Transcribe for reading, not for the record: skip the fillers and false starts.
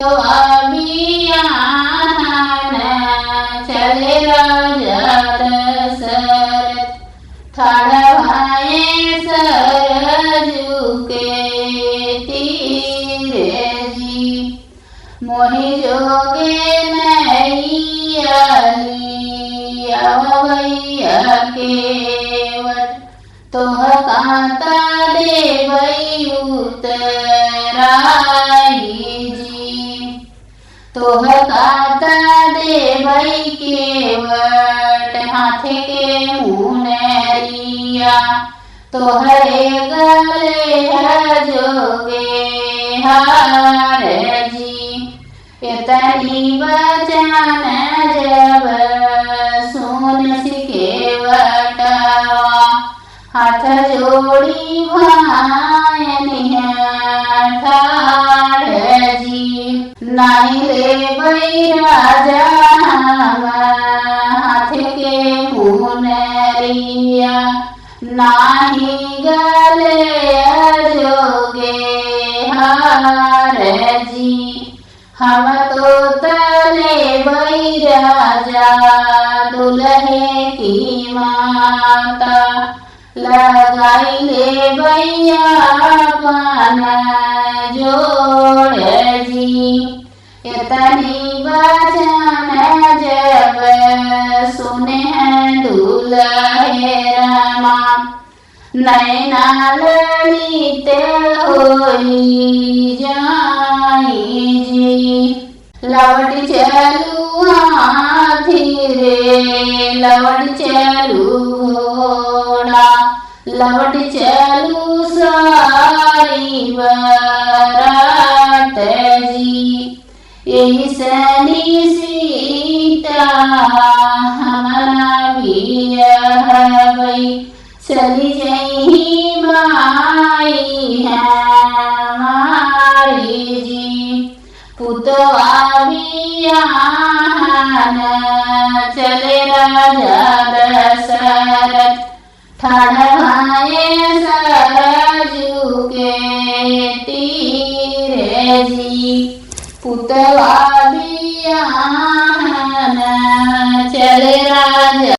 तो अभियान चले राजा दशरथ, थाड़वाए सरजू के तीरे जी। मोहि जोगे नैया अवैया केवट, तोह कांता देवई उतराई जी। तोह कांता देवई केवट, हाथे के मुनरिया। तोहरे गले जोगे हार जी। इतनी बचन जब सुन सिकेवटवा, हाथ जोड़ी भायनि ठाड़ जी। नहीं ले राजा हम हाथ के मुनरिया, नाही गले जोगे हार जी। हम तो तले राजा दुल्हे की माता, लगाई ले भैया पान जोड़ जी। इतनी बचन जब सुने दुल्हे रमा, नैना ललित होई जाई जी। लवट चलू हाथी रे लवट चलू घोड़ा, लवट चलू सारी बरात जी। यही सनी सीता हमारा भी हवई, चली जही माई हमारी जी। पुतवा बियाहन चले राजा दशरथ, ठाड़वाए सरजू के तीरे जी। पुतवा